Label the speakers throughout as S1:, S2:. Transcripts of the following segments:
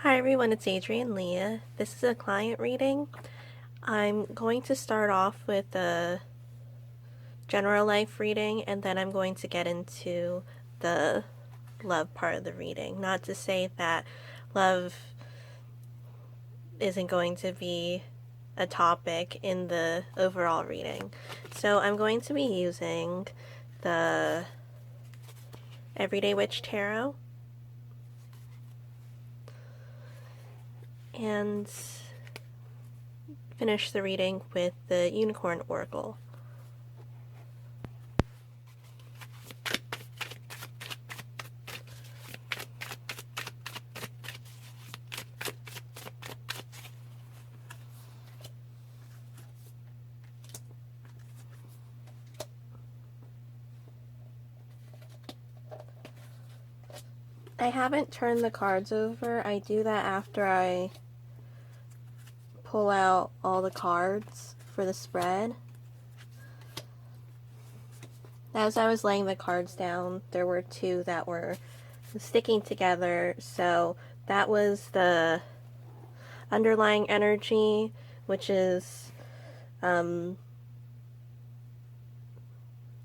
S1: Hi everyone, it's Adrienne Leah. This is a client reading. I'm going to start off with a general life reading and then I'm going to get into the love part of the reading. Not to say that love isn't going to be a topic in the overall reading. So I'm going to be using the Everyday Witch Tarot. And finish the reading with the Unicorn Oracle. I haven't turned the cards over. I do that after I pull out all the cards for the spread. As I was laying the cards down, there were two that were sticking together, so that was the underlying energy, which is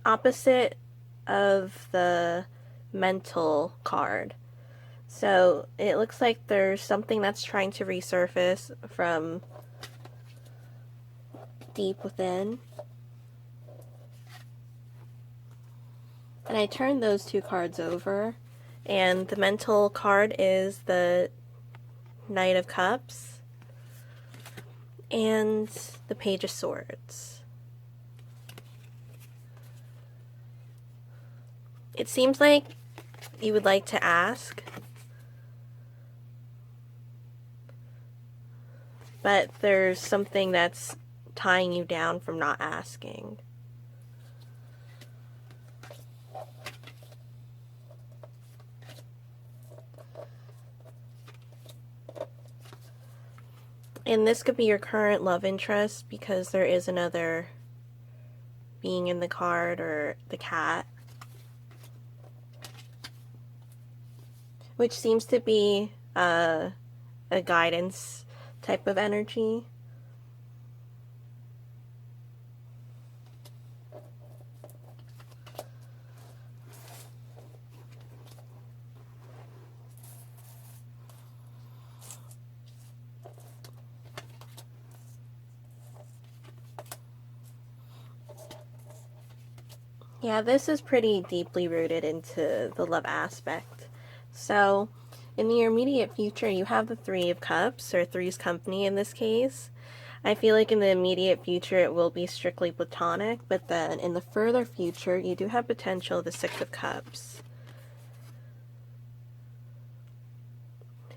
S1: opposite of the mental card. So it looks like there's something that's trying to resurface from deep within. And I turned those two cards over, and the mental card is the Knight of Cups and the Page of Swords. It seems like you would like to ask, but there's something that's tying you down from not asking. And this could be your current love interest because there is another being in the card, or the cat, which seems to be a guidance type of energy. Yeah, this is pretty deeply rooted into the love aspect. So, in the immediate future, you have the Three of Cups, or Three's Company in this case. I feel like in the immediate future it will be strictly platonic, but then in the further future, you do have potential the Six of Cups.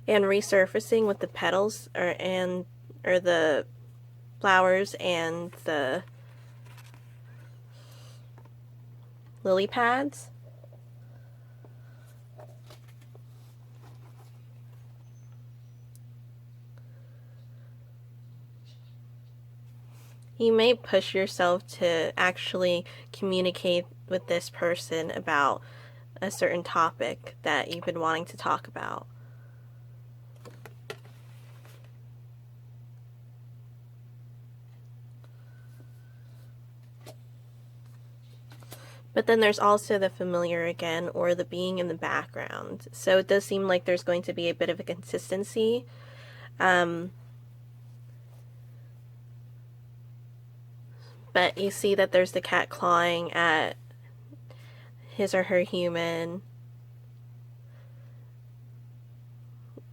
S1: And resurfacing with the petals, or the flowers and the lily pads. You may push yourself to actually communicate with this person about a certain topic that you've been wanting to talk about. But then there's also the familiar again, or the being in the background. So it does seem like there's going to be a bit of a consistency. But you see that there's the cat clawing at his or her human.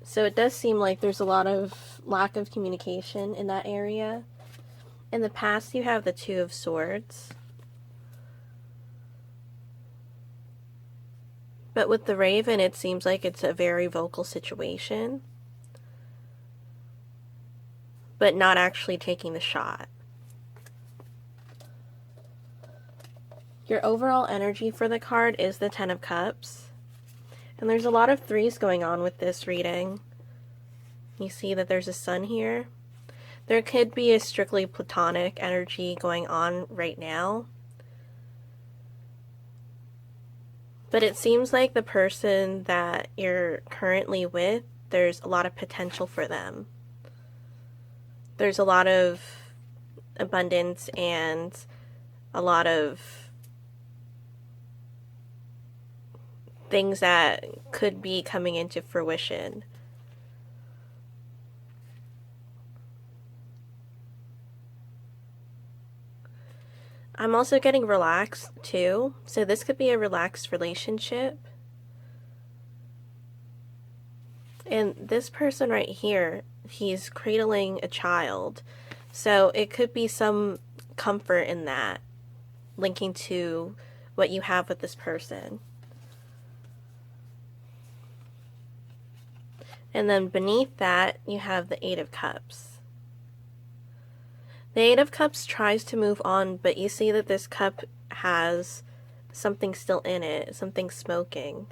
S1: So it does seem like there's a lot of lack of communication in that area. In the past, you have the Two of Swords. But with the Raven, it seems like it's a very vocal situation, but not actually taking the shot. Your overall energy for the card is the Ten of Cups. And there's a lot of threes going on with this reading. You see that there's a sun here. There could be a strictly platonic energy going on right now. But it seems like the person that you're currently with there's a lot of potential for them. There's a lot of abundance and a lot of things that could be coming into fruition. I'm also getting relaxed too, so this could be a relaxed relationship. And this person right here, he's cradling a child, so it could be some comfort in that, linking to what you have with this person. And then beneath that, you have the Eight of Cups. The Eight of Cups tries to move on, but you see that this cup has something still in it, something smoking.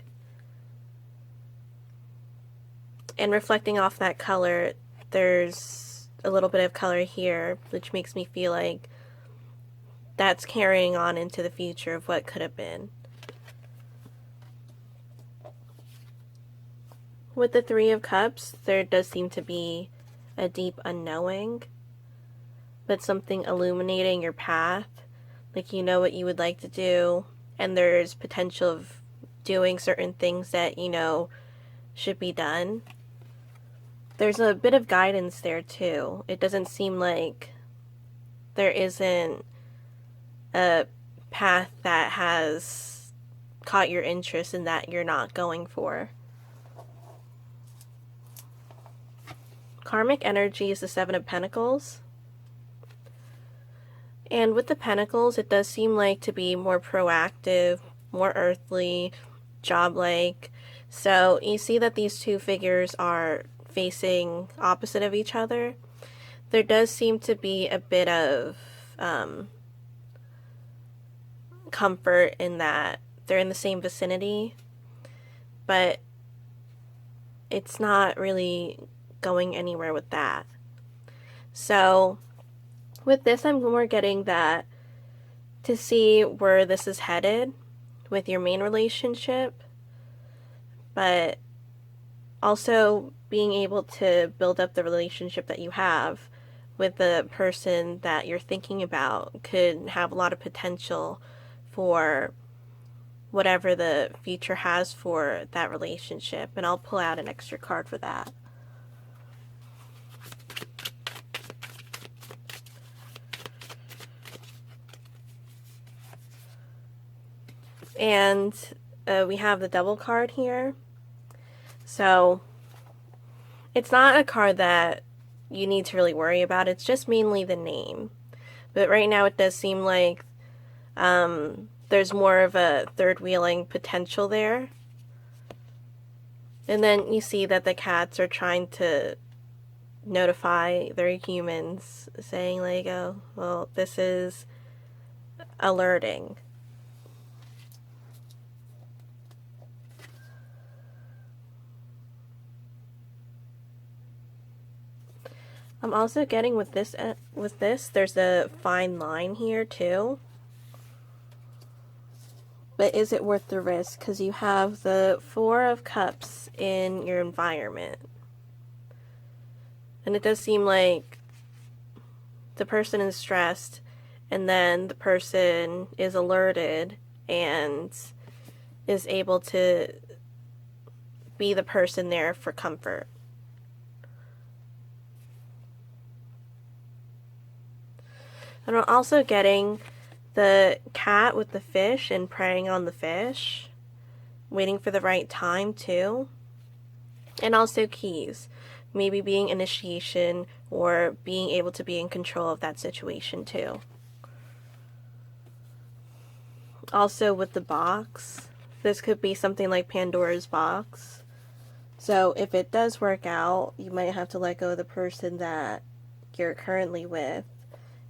S1: And reflecting off that color, there's a little bit of color here, which makes me feel like that's carrying on into the future of what could have been. With the Three of Cups, there does seem to be a deep unknowing, but something illuminating your path, like you know what you would like to do, and there's potential of doing certain things that you know should be done. There's a bit of guidance there too. It doesn't seem like there isn't a path that has caught your interest and that you're not going for. Karmic energy is the Seven of Pentacles. And with the Pentacles, it does seem like to be more proactive, more earthly, job-like. So you see that these two figures are facing opposite of each other. There does seem to be a bit of comfort in that they're in the same vicinity, but it's not really going anywhere with that. So with this, I'm more getting that to see where this is headed with your main relationship, but also being able to build up the relationship that you have with the person that you're thinking about could have a lot of potential for whatever the future has for that relationship. And I'll pull out an extra card for that. And we have the Devil card here. So it's not a card that you need to really worry about. It's just mainly the name. But right now it does seem like there's more of a third wheeling potential there. And then you see that the cats are trying to notify their humans, saying like, oh, well, this is alerting. I'm also getting with this, there's a fine line here too. But is it worth the risk? Because you have the Four of Cups in your environment. And it does seem like the person is stressed, and then the person is alerted and is able to be the person there for comfort. And I'm also getting the cat with the fish and preying on the fish, waiting for the right time too. And also keys, maybe being initiation or being able to be in control of that situation too. Also with the box, this could be something like Pandora's box. So if it does work out, you might have to let go of the person that you're currently with.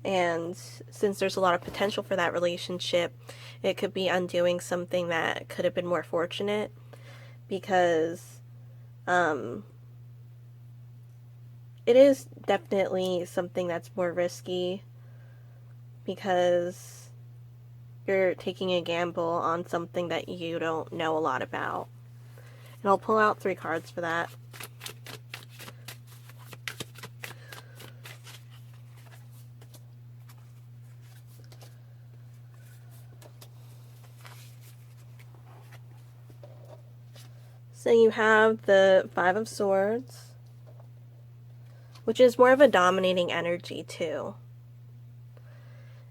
S1: And since there's a lot of potential for that relationship, it could be undoing something that could have been more fortunate, because it is definitely something that's more risky, because you're taking a gamble on something that you don't know a lot about. And I'll pull out 3 cards for that. So you have the Five of Swords, which is more of a dominating energy too.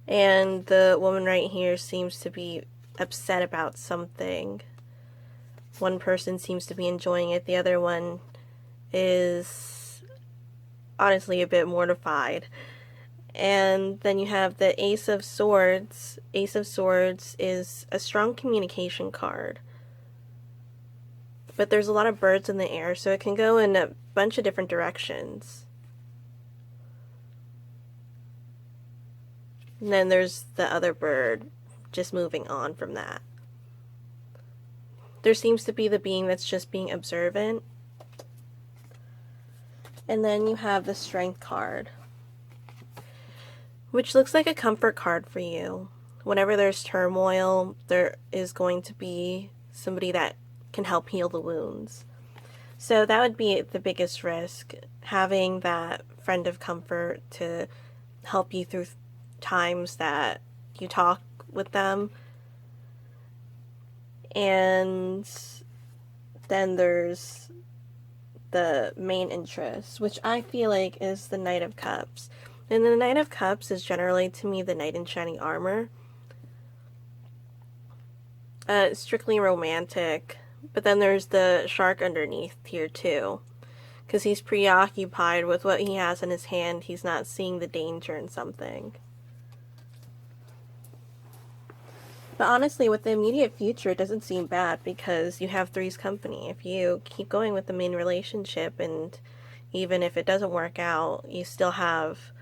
S1: And the woman right here seems to be upset about something. One person seems to be enjoying it, the other one is honestly a bit mortified. And then you have the Ace of Swords. Ace of Swords is a strong communication card. But there's a lot of birds in the air, so it can go in a bunch of different directions. And then there's the other bird just moving on from that. There seems to be the being that's just being observant. And then you have the Strength card, which looks like a comfort card for you. Whenever there's turmoil, there is going to be somebody that can help heal the wounds. So that would be the biggest risk, having that friend of comfort to help you through times that you talk with them. And then there's the main interest, which I feel like is the Knight of Cups. And the Knight of Cups is generally, to me, the knight in shining armor. Strictly romantic, but then there's the shark underneath here too, because he's preoccupied with what he has in his hand. He's not seeing the danger in something. But honestly, with the immediate future, it doesn't seem bad because you have Three's Company. If you keep going with the main relationship, and even if it doesn't work out, you still have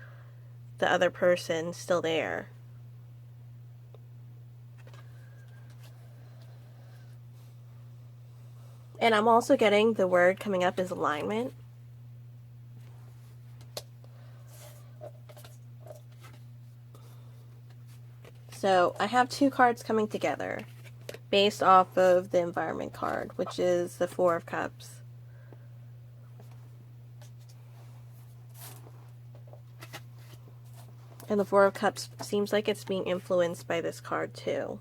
S1: the other person still there. And I'm also getting the word coming up is alignment. So I have two cards coming together based off of the environment card, which is the Four of Cups. And the Four of Cups seems like it's being influenced by this card too.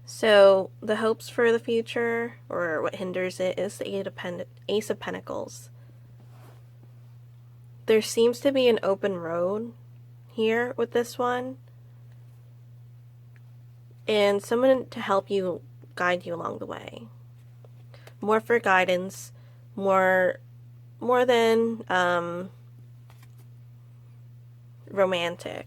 S1: So the hopes for the future, or what hinders it, is the Ace of Pentacles. There seems to be an open road here with this one, and someone to help you, guide you along the way. More for guidance, more than romantic.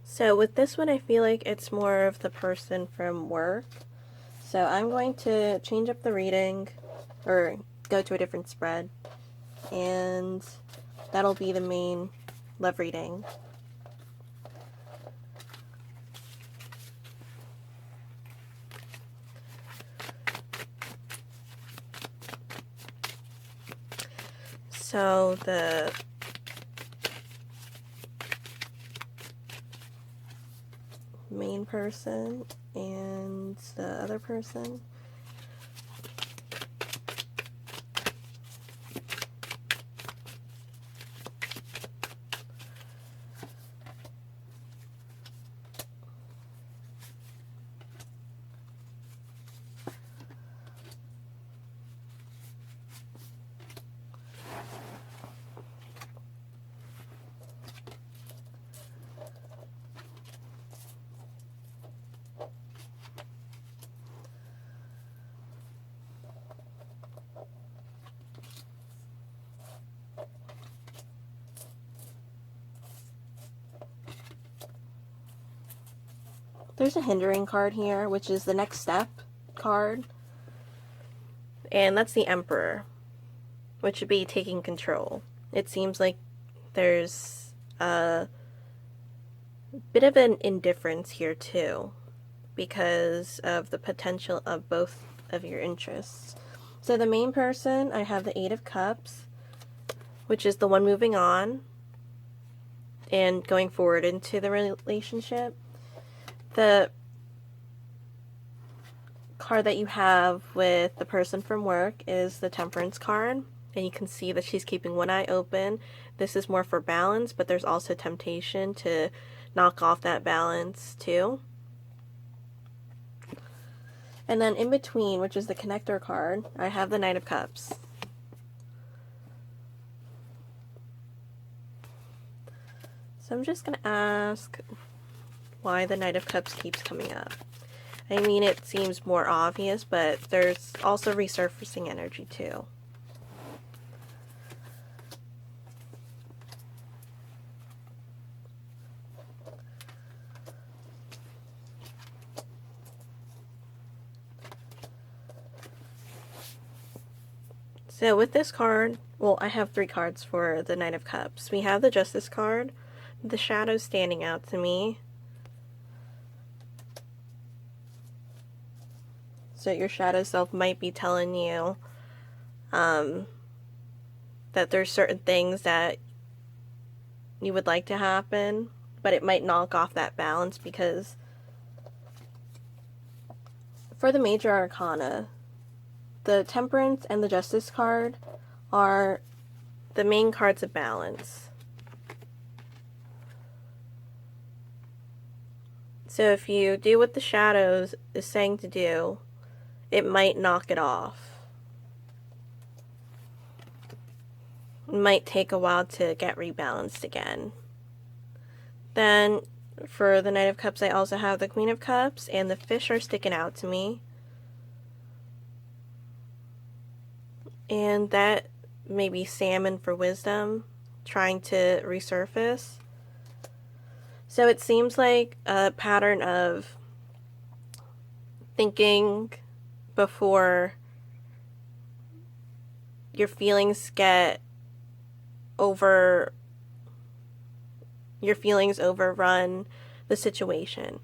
S1: So with this one, I feel like it's more of the person from work. So I'm going to change up the reading, or go to a different spread, and that'll be the main love reading. So the main person and the other person. There's a hindering card here, which is the next step card. And that's the Emperor, which would be taking control. It seems like there's a bit of an indifference here too, because of the potential of both of your interests. So the main person, I have the Eight of Cups, which is the one moving on and going forward into the relationship. The card that you have with the person from work is the Temperance card. and you can see that she's keeping one eye open. This is more for balance, but there's also temptation to knock off that balance too. And then in between, which is the connector card, I have the Knight of Cups. So I'm just going to ask why the Knight of Cups keeps coming up. I mean, it seems more obvious, but there's also resurfacing energy too. So with this card, well, I have 3 cards for the Knight of Cups. We have the Justice card, the shadows standing out to me. So your shadow self might be telling you that there's certain things that you would like to happen, but it might knock off that balance, because for the major arcana, the Temperance and the Justice card are the main cards of balance. So if you do what the shadows is saying to do, it might knock it off. It might take a while to get rebalanced again. Then for the Knight of Cups, I also have the Queen of Cups, and the fish are sticking out to me. And that may be salmon for wisdom, trying to resurface. So it seems like a pattern of thinking before your feelings overrun the situation.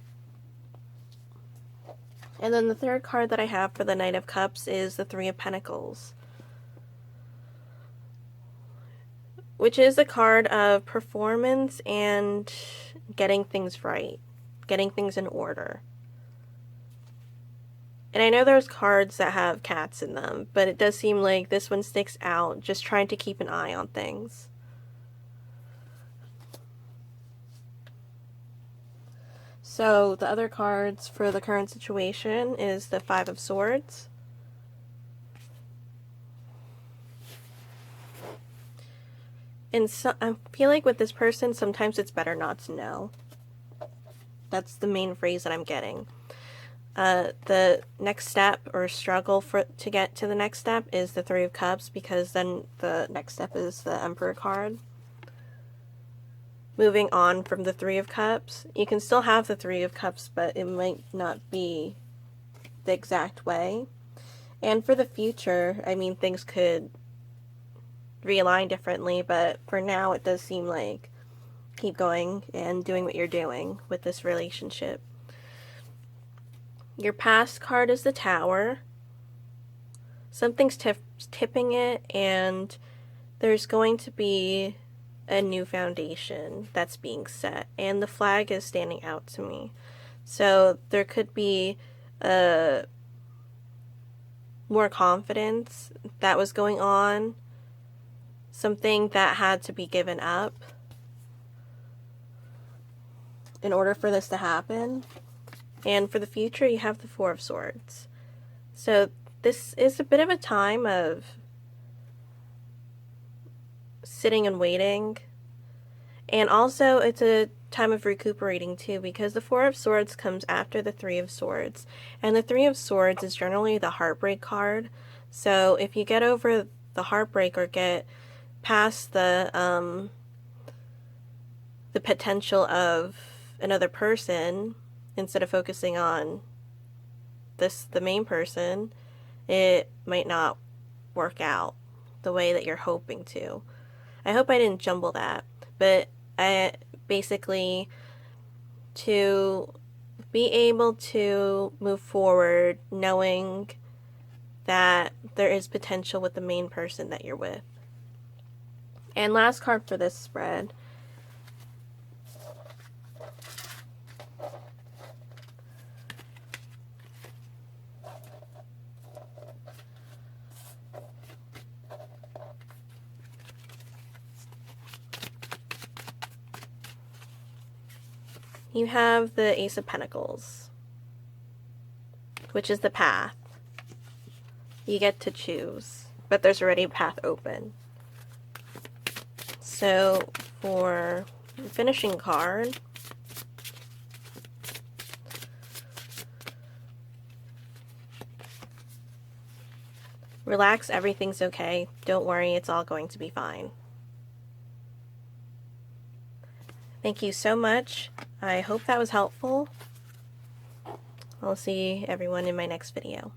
S1: And then the third card that I have for the Knight of Cups is the Three of Pentacles, which is a card of performance and getting things right, getting things in order. And I know there's cards that have cats in them, but it does seem like this one sticks out, just trying to keep an eye on things. So the other cards for the current situation is the Five of Swords, and so, I feel like with this person, sometimes it's better not to know. That's the main phrase that I'm getting. The next step or struggle to get to the next step is the Three of Cups, because then the next step is the Emperor card. Moving on from the Three of Cups, you can still have the Three of Cups, but it might not be the exact way. And for the future, I mean, things could realign differently, but for now it does seem like keep going and doing what you're doing with this relationship. Your past card is the Tower. Something's tipping it, and there's going to be a new foundation that's being set, and the flag is standing out to me. So there could be more confidence that was going on, something that had to be given up in order for this to happen. And for the future, you have the Four of Swords. So this is a bit of a time of sitting and waiting. And also, it's a time of recuperating too, because the Four of Swords comes after the Three of Swords. And the Three of Swords is generally the heartbreak card. So if you get over the heartbreak or get past the potential of another person, instead of focusing on the main person, it might not work out the way that you're hoping to. I hope I didn't jumble that, but basically, to be able to move forward knowing that there is potential with the main person that you're with. And last card for this spread You have the Ace of Pentacles, which is the path. You get to choose, but there's already a path open. So for the finishing card, relax, everything's okay. Don't worry, it's all going to be fine. Thank you so much. I hope that was helpful. I'll see everyone in my next video.